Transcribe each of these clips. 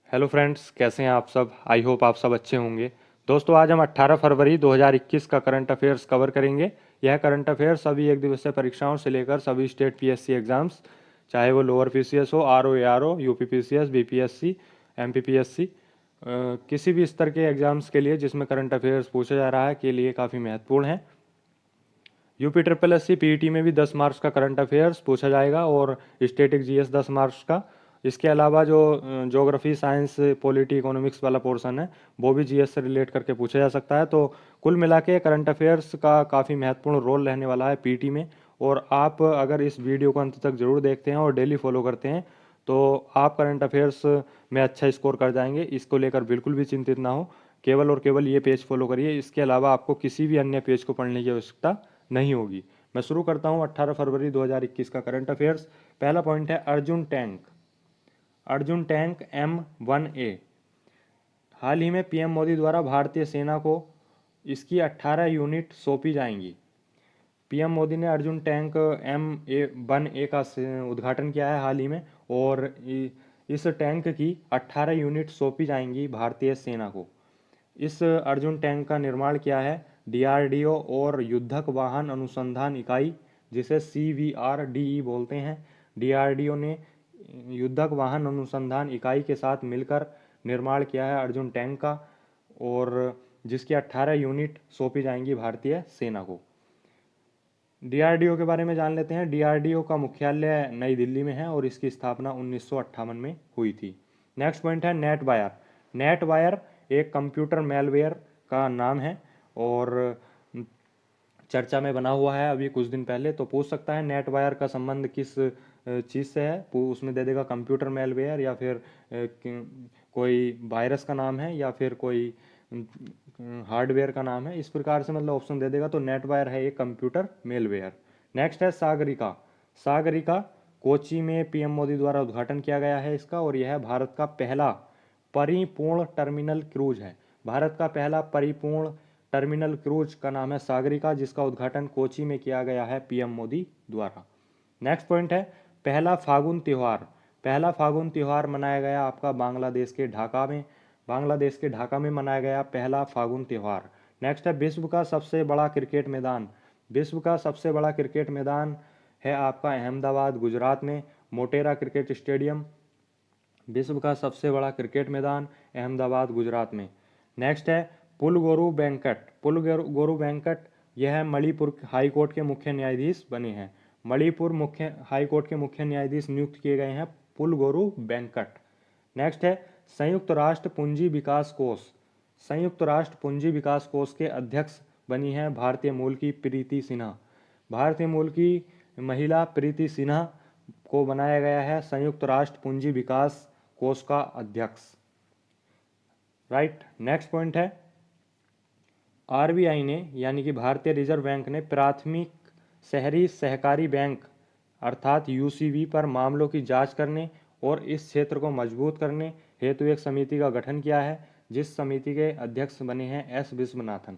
Hello friends, कैसे हैं आप सब। आई होप आप सब अच्छे होंगे। दोस्तों, आज हम 18 फरवरी 2021 का करंट अफेयर्स कवर करेंगे। यह करंट अफेयर्स सभी एक दिवसीय परीक्षाओं से लेकर सभी स्टेट पीएससी एग्जाम्स, चाहे वो लोअर पीसीएस हो, RO ARO, UP PCS, BPSC, MPPSC, किसी भी स्तर के एग्जाम्स के लिए जिसमें करंट अफेयर्स पूछा जा रहा है के लिए काफ़ी महत्वपूर्ण है। UP triple S C PET में भी 10 मार्क्स का करंट अफेयर्स पूछा जाएगा और स्टैटिक जीएस 10 मार्क्स का। इसके अलावा जो ज्योग्राफी, साइंस, पॉलिटी, इकोनॉमिक्स वाला पोर्शन है वो भी जीएस से रिलेट करके पूछा जा सकता है। तो कुल मिला के करंट अफेयर्स का काफ़ी महत्वपूर्ण रोल रहने वाला है पीटी में। और आप अगर इस वीडियो को अंत तक जरूर देखते हैं और डेली फॉलो करते हैं तो आप करंट अफेयर्स में अच्छा स्कोर कर जाएंगे। इसको लेकर बिल्कुल भी चिंतित ना हो, केवल और केवल ये पेज फॉलो करिए। इसके अलावा आपको किसी भी अन्य पेज को पढ़ने की आवश्यकता नहीं होगी। मैं शुरू करता हूं 18 फरवरी 2021 का करंट अफेयर्स। पहला पॉइंट है Arjun tank. Arjun tank M1A हाल ही में पीएम मोदी द्वारा भारतीय सेना को इसकी 18 यूनिट सौंपी जाएंगी। पीएम मोदी ने अर्जुन टैंक M1A का उद्घाटन किया है हाल ही में, और इस टैंक की 18 यूनिट सौंपी जाएंगी भारतीय सेना को। इस अर्जुन टैंक का निर्माण किया है डीआरडीओ और युद्धक वाहन अनुसंधान इकाई, जिसे CVRDE बोलते हैं। डीआरडीओ ने युद्धक वाहन अनुसंधान इकाई के साथ मिलकर निर्माण किया है अर्जुन टैंक का, और जिसकी 18 यूनिट सौंपी जाएंगी भारतीय सेना को। डीआरडीओ के बारे में जान लेते हैं। डीआरडीओ का मुख्यालय नई दिल्ली में है और इसकी स्थापना 1958 में हुई थी। नेक्स्ट पॉइंट है नेट वायर। नेट वायर एक कंप्यूटर मेलवेयर का नाम है और चर्चा में बना हुआ है अभी कुछ दिन पहले। तो पूछ सकता है नेट वायर का संबंध किस चीज़ से है, उसमें दे देगा कंप्यूटर मेलवेयर, या फिर कोई वायरस का नाम है, या फिर कोई हार्डवेयर का नाम है। इस प्रकार से मतलब ऑप्शन दे देगा। तो नेट वायर है एक कंप्यूटर मेलवेयर। नेक्स्ट है सागरिका। सागरिका कोची में पीएम मोदी द्वारा उद्घाटन किया गया है इसका, और यह भारत का पहला परिपूर्ण टर्मिनल क्रूज है। भारत का पहला परिपूर्ण टर्मिनल क्रूज का नाम है सागरिका, जिसका उद्घाटन कोची में किया गया है पीएम मोदी द्वारा। नेक्स्ट पॉइंट है पहला फागुन त्यौहार। पहला फागुन त्यौहार मनाया गया आपका बांग्लादेश के ढाका में। बांग्लादेश के ढाका में मनाया गया पहला फागुन त्यौहार। नेक्स्ट है विश्व का सबसे बड़ा क्रिकेट मैदान। विश्व का सबसे बड़ा क्रिकेट मैदान है आपका अहमदाबाद, गुजरात में, मोटेरा क्रिकेट स्टेडियम। विश्व का सबसे बड़ा क्रिकेट मैदान अहमदाबाद, गुजरात में। नेक्स्ट है पुलगोरू वेंकट। पुलगोरू वेंकट यह मणिपुर हाई कोर्ट के मुख्य न्यायाधीश बने हैं। मणिपुर मुख्य हाई कोर्ट के मुख्य न्यायाधीश नियुक्त किए गए हैं पुलगोरू वेंकट। नेक्स्ट है संयुक्त राष्ट्र पूंजी विकास कोष। संयुक्त राष्ट्र पूंजी विकास कोष के अध्यक्ष बनी है भारतीय मूल की प्रीति सिन्हा। भारतीय मूल की महिला प्रीति सिन्हा को बनाया गया है संयुक्त राष्ट्र पूंजी विकास कोष का अध्यक्ष। राइट। नेक्स्ट पॉइंट है आरबीआई ने, यानी कि भारतीय रिजर्व बैंक ने, प्राथमिक शहरी सहकारी बैंक अर्थात यूसीबी पर मामलों की जांच करने और इस क्षेत्र को मजबूत करने हेतु एक समिति का गठन किया है, जिस समिति के अध्यक्ष बने हैं एस विश्वनाथन।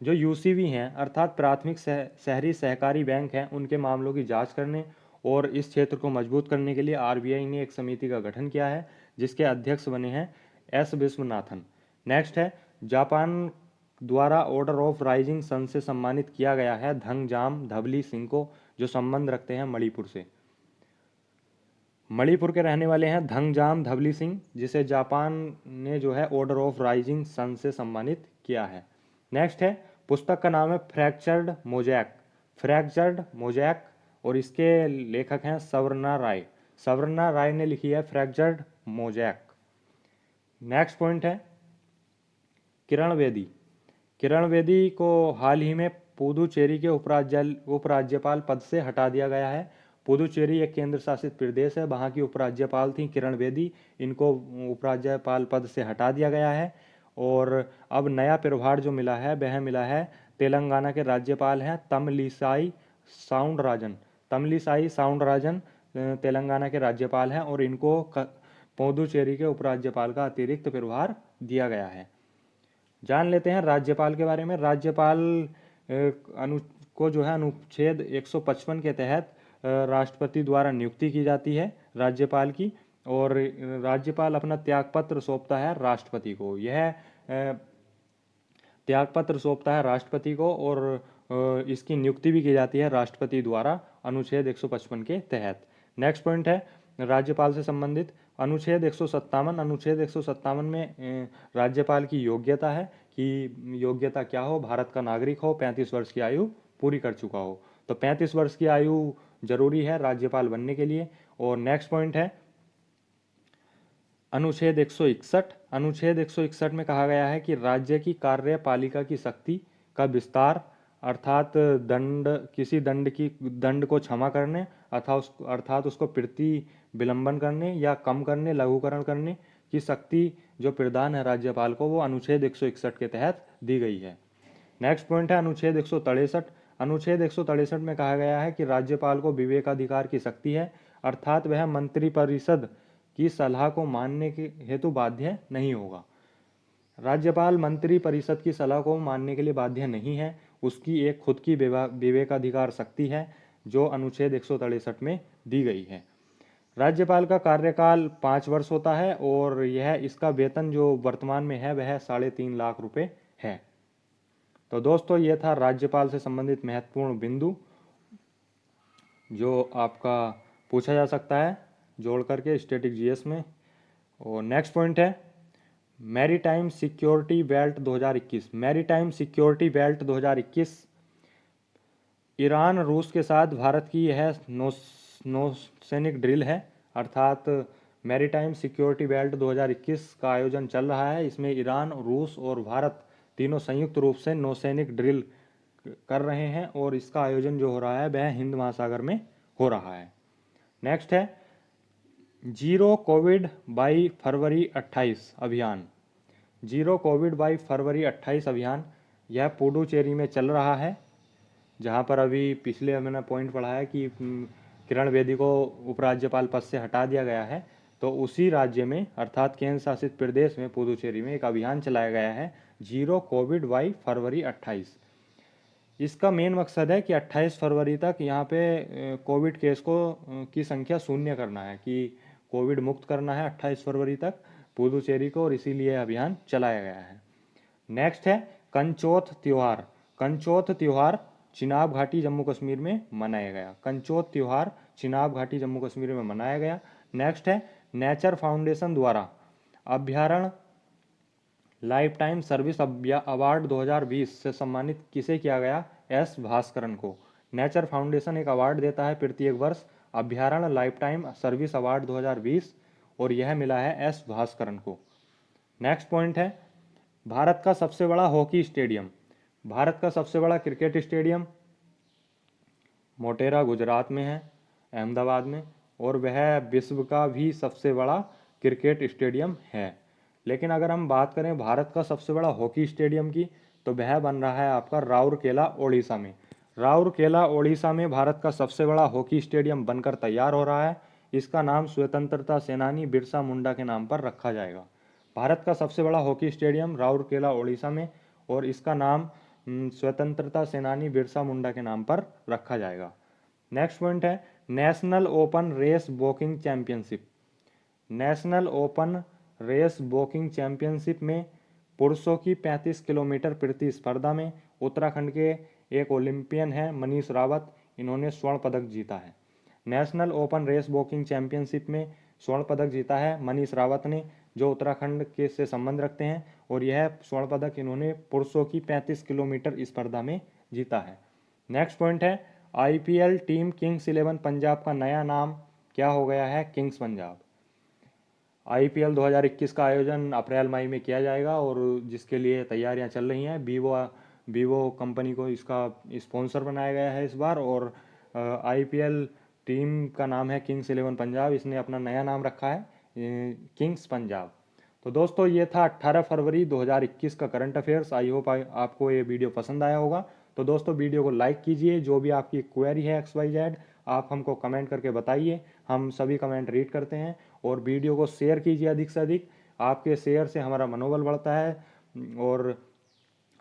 जो यूसीबी हैं अर्थात प्राथमिक शहरी सहकारी बैंक हैं, उनके मामलों की जांच करने और इस क्षेत्र को मजबूत करने के लिए आरबीआई ने एक समिति का गठन किया है, जिसके अध्यक्ष बने हैं एस विश्वनाथन। नेक्स्ट है जापान द्वारा ऑर्डर ऑफ राइजिंग सन से सम्मानित किया गया है धंगजाम धबली सिंह को, जो संबंध रखते हैं मणिपुर से। मणिपुर के रहने वाले हैं धंगजाम धबली सिंह, जिसे जापान ने जो है ऑर्डर ऑफ राइजिंग सन से सम्मानित किया है। नेक्स्ट है पुस्तक का नाम है फ्रैक्चर्ड मोजैक। फ्रैक्चर्ड मोजैक, और इसके लेखक हैं सवर्णा राय। सवर्णा राय ने लिखी है फ्रैक्चर्ड मोजैक। नेक्स्ट पॉइंट है किरण बेदी। किरण बेदी को हाल ही में पुदुचेरी के उपराज्यपाल पद से हटा दिया गया है। पुदुचेरी एक केंद्र शासित प्रदेश है, वहाँ की उपराज्यपाल थी किरण बेदी। इनको उपराज्यपाल पद से हटा दिया गया है, और अब नया प्रभार जो मिला है वह मिला है तेलंगाना के राज्यपाल हैं तमिलिसाई साउंडराजन। तमिलिसाई साउंडराजन तेलंगाना के राज्यपाल हैं, और इनको पुदुचेरी के उपराज्यपाल का अतिरिक्त प्रभार दिया गया है। जान लेते हैं राज्यपाल के बारे में। राज्यपाल अनु को जो है अनुच्छेद 155 के तहत राष्ट्रपति द्वारा नियुक्ति की जाती है राज्यपाल की, और राज्यपाल अपना त्यागपत्र सौंपता है राष्ट्रपति को। यह त्यागपत्र सौंपता है राष्ट्रपति को और इसकी नियुक्ति भी की जाती है राष्ट्रपति द्वारा अनुच्छेद 155 के तहत। नेक्स्ट पॉइंट है राज्यपाल से संबंधित अनुच्छेद 157। अनुच्छेद 157 में राज्यपाल की योग्यता है कि योग्यता क्या हो, भारत का नागरिक हो, 35 वर्ष की आयु पूरी कर चुका हो। तो 35 वर्ष की आयु जरूरी है राज्यपाल बनने के लिए। और नेक्स्ट पॉइंट है अनुच्छेद 161। अनुच्छेद 161 में कहा गया है कि राज्य की कार्यपालिका की शक्ति का विस्तार अर्थात दंड को क्षमा करने अर्थात उसको विलंबन करने या कम करने, लघुकरण करने की शक्ति जो प्रदान है राज्यपाल को, वो अनुच्छेद 161 के तहत दी गई है। नेक्स्ट पॉइंट है अनुच्छेद 163। अनुच्छेद 163 में कहा गया है कि राज्यपाल को विवेकाधिकार की शक्ति है अर्थात वह मंत्रिपरिषद की सलाह को मानने के हेतु बाध्य नहीं होगा। राज्यपाल मंत्री परिषद की सलाह को मानने के लिए बाध्य नहीं है, उसकी एक खुद की विवेकाधिकार शक्ति है जो अनुच्छेद 163 में दी गई है। राज्यपाल का कार्यकाल 5 वर्ष होता है और इसका वेतन जो वर्तमान में है वह 3.5 लाख रुपए है। तो दोस्तों ये था राज्यपाल से संबंधित महत्वपूर्ण बिंदु जो आपका पूछा जा सकता है जोड़ करके स्टैटिक जीएस में। और नेक्स्ट पॉइंट है maritime security belt 2021। Maritime security belt 2021 Iran रूस के साथ भारत की यह नौसैनिक ड्रिल है अर्थात मैरीटाइम सिक्योरिटी बेल्ट 2021 का आयोजन चल रहा है। इसमें ईरान, रूस और भारत तीनों संयुक्त रूप से नौसैनिक ड्रिल कर रहे हैं और इसका आयोजन जो हो रहा है वह हिंद महासागर में हो रहा है। नेक्स्ट है जीरो कोविड बाई फरवरी 28 अभियान। जीरो कोविड बाई फरवरी 28 अभियान यह पुडुचेरी में चल रहा है, जहां पर अभी पिछले मैंने पॉइंट पढ़ा है कि किरण बेदी को उपराज्यपाल पद से हटा दिया गया है। तो उसी राज्य में अर्थात केंद्र शासित प्रदेश में पुडुचेरी में एक अभियान चलाया गया है जीरो कोविड बाई फरवरी 28। इसका मेन मकसद है कि 28 फरवरी तक यहाँ पे कोविड केस की संख्या शून्य करना है, कि कोविड मुक्त करना है 28 फरवरी तक पुडुचेरी को, और इसीलिए अभियान चलाया गया है। नेक्स्ट है कंचोथ त्यौहार। कंचोथ त्यौहार चिनाब घाटी जम्मू कश्मीर में मनाया गया। कंचोथ त्यौहार चिनाब घाटी जम्मू कश्मीर में मनाया गया। नेक्स्ट है नेचर फाउंडेशन द्वारा अभ्यारण्य लाइफ टाइम सर्विस अवार्ड 2020 से सम्मानित किसे किया गया? एस भास्करन को। नेचर फाउंडेशन एक अवार्ड देता है प्रत्येक वर्ष अभ्यारण्य लाइफ टाइम सर्विस अवार्ड 2020 और यह मिला है एस भास्करन को। नेक्स्ट पॉइंट है भारत का सबसे बड़ा हॉकी स्टेडियम। भारत का सबसे बड़ा क्रिकेट स्टेडियम मोटेरा गुजरात में है, अहमदाबाद में, और वह विश्व का भी सबसे बड़ा क्रिकेट स्टेडियम है। लेकिन अगर हम बात करें भारत का सबसे बड़ा हॉकी स्टेडियम की तो वह बन रहा है आपका राउरकेला ओडिशा में। राउरकेला ओडिशा में भारत का सबसे बड़ा हॉकी स्टेडियम बनकर तैयार हो रहा है। इसका नाम स्वतंत्रता सेनानी बिरसा मुंडा के नाम पर रखा जाएगा। भारत का सबसे बड़ा हॉकी स्टेडियम राउरकेला ओडिशा में और इसका नाम स्वतंत्रता सेनानी बिरसा मुंडा के नाम पर रखा जाएगा। नेक्स्ट पॉइंट है national open race walking championship. National open race walking championship में पुरुषों की 35 किलोमीटर प्रतिस्पर्धा में उत्तराखंड के एक ओलंपियन है मनीष रावत, इन्होंने स्वर्ण पदक जीता है। National open race walking championship में स्वर्ण पदक जीता है मनीष रावत ने, जो उत्तराखंड के से संबंध रखते हैं, और यह स्वर्ण पदक इन्होंने पुरुषों की 35 किलोमीटर स्पर्धा में जीता है। नेक्स्ट पॉइंट है आईपीएल टीम किंग्स 11 पंजाब का नया नाम क्या हो गया है? किंग्स पंजाब। आईपीएल 2021 का आयोजन अप्रैल मई में किया जाएगा और जिसके लिए तैयारियां चल रही हैं। वीवो कंपनी को इसका स्पॉन्सर बनाया गया है इस बार, और आईपीएल टीम का नाम है किंग्स 11 पंजाब। इसने अपना नया नाम रखा है किंग्स पंजाब। तो दोस्तों ये था 18 फरवरी 2021 का करंट अफेयर्स। आई होप आपको ये वीडियो पसंद आया होगा। तो दोस्तों वीडियो को लाइक कीजिए, जो भी आपकी क्वेरी है XYZ आप हमको कमेंट करके बताइए, हम सभी कमेंट रीड करते हैं। और वीडियो को शेयर कीजिए अधिक से अधिक, आपके शेयर से हमारा मनोबल बढ़ता है और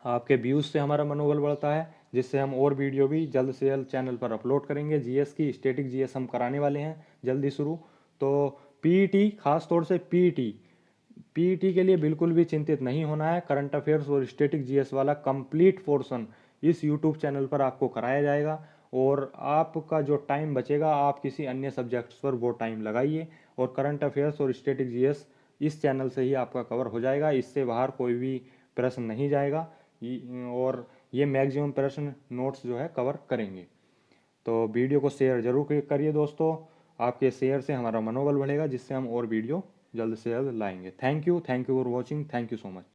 आपके व्यूज़ से हमारा मनोबल बढ़ता है, जिससे हम और वीडियो भी जल्द से जल्द चैनल पर अपलोड करेंगे। जीएस की स्टैटिक जीएस हम कराने वाले हैं जल्दी शुरू। तो पीईटी, खास तौर से पीईटी के लिए बिल्कुल भी चिंतित नहीं होना है। करंट अफेयर्स और स्टैटिक जीएस वाला कंप्लीट पोर्शन इस यूट्यूब चैनल पर आपको कराया जाएगा, और आपका जो टाइम बचेगा आप किसी अन्य सब्जेक्ट्स पर वो टाइम लगाइए, और करंट अफेयर्स और स्टैटिक जीएस इस चैनल से ही आपका कवर हो जाएगा। इससे बाहर कोई भी प्रश्न नहीं जाएगा, और ये मैक्सिमम प्रश्न नोट्स जो है कवर करेंगे। तो वीडियो को शेयर जरूर करिए दोस्तों, आपके शेयर से हमारा मनोबल बढ़ेगा, जिससे हम और वीडियो जल्द से जल्द लाएंगे। Thank you for watching, thank you so much.